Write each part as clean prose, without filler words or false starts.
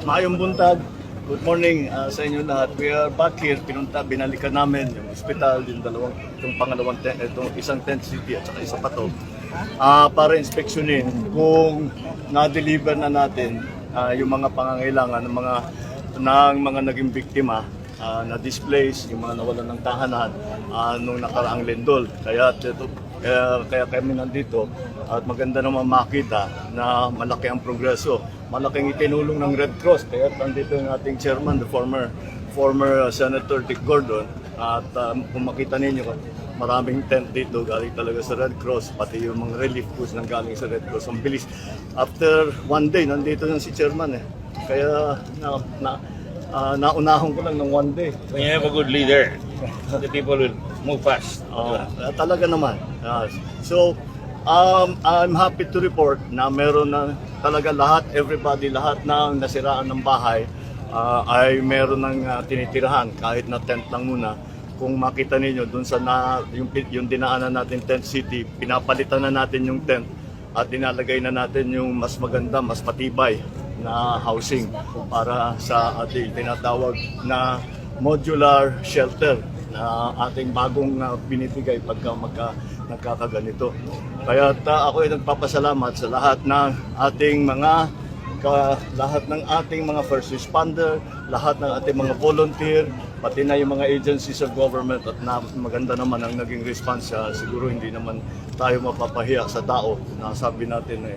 Maayong buntag. Good morning sa inyo lahat. We are back here. Binalikan namin yung hospital, itong pangalawang itong isang tent city at saka isa pa to. Para inspeksyonin kung na-deliver na natin yung mga pangangailangan ng mga naging biktima na displaced, yung mga nawalan ng tahanan nung nakaraang lindol. Kaya kami nandito at maganda naman makita na malaki ang progreso. Malaking itinulong ng Red Cross. Kaya nandito yung ating chairman, the former Senator Dick Gordon. At kung makita ninyo, maraming tent dito galing talaga sa Red Cross, pati yung mga relief goods nang galing sa Red Cross. Ang bilis. After one day, nandito na si chairman eh. Kaya naunahon ko lang ng one day. When you have a good leader, the people will move fast. Talaga naman. So, I'm happy to report na meron na talaga lahat ng nasiraan ng bahay ay meron ng tinitirahan kahit na tent lang muna. Kung makita ninyo dun sa yung dinaanan natin tent city, pinapalitan na natin yung tent at dinalagay na natin yung mas maganda, mas matibay na housing para sa ating tinatawag na modular shelter na ating bagong binibigay pagka nagkakaganito. Kaya ako ay nagpapasalamat sa lahat ng ating mga first responder, lahat ng ating mga volunteer, pati na yung mga agencies of government at maganda naman ang naging response. Siguro hindi naman tayo mapapahiya sa tao na sabi natin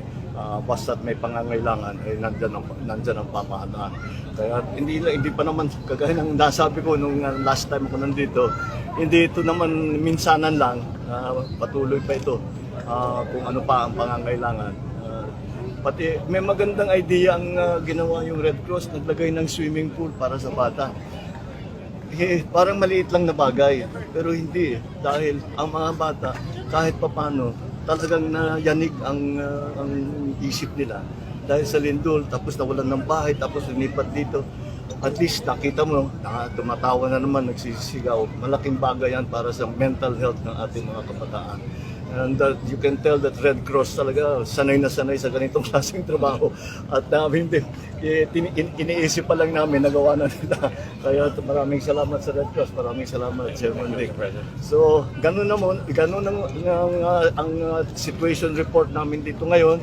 basta't may pangangailangan ay nandyan ang pamahalaan. Kaya hindi pa naman kagaya ng nasabi ko nung last time ako nandito, hindi ito naman minsanan lang, patuloy pa ito kung ano pa ang pangangailangan. Pati may magandang idea ang ginawa yung Red Cross, naglagay ng swimming pool para sa bata. Parang maliit lang na bagay, pero hindi dahil ang mga bata kahit papano talagang nayanig ang isip nila dahil sa lindol, tapos nawalan ng bahay, tapos lumipat dito. At least nakita mo, tumatawa na naman, nagsisigaw. Malaking bagay yan para sa mental health ng ating mga kabataan. And you can tell that Red Cross talaga sanay na sanay sa ganitong klaseng trabaho. At hindi, iniisip pa lang namin, nagawa na nila. Kaya maraming salamat sa Red Cross, maraming salamat Chairman Dick. So, ganun ang situation report namin dito ngayon.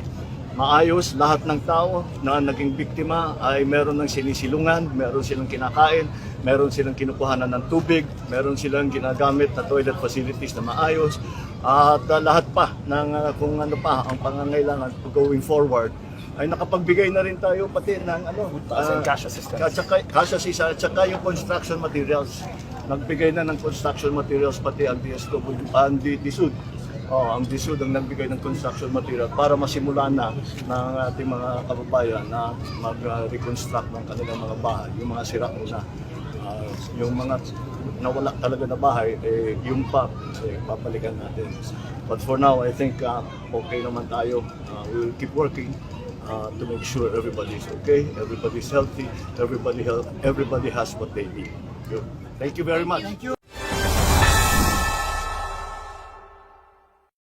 Maayos, lahat ng tao na naging biktima ay meron ng sinisilungan, meron silang kinakain, meron silang kinukuhanan ng tubig, meron silang ginagamit na toilet facilities na maayos, at lahat pa ng kung ano pa ang pangangailangan going forward ay nakapagbigay na rin tayo pati ng Cash assistance. Cash assistance at saka yung construction materials. Nagbigay na ng construction materials pati ang DSW, ang DSUD. Ang DSUD ang nagbigay ng construction material para masimulan na ng ating mga kababayan na mag-reconstruct ng kanilang mga bahay, yung mga sira na. Yung mga nawala talaga na bahay, yung papalikan natin. But for now, I think okay naman tayo. We will keep working to make sure everybody's okay, everybody's healthy, everybody has what they need. Thank you very much.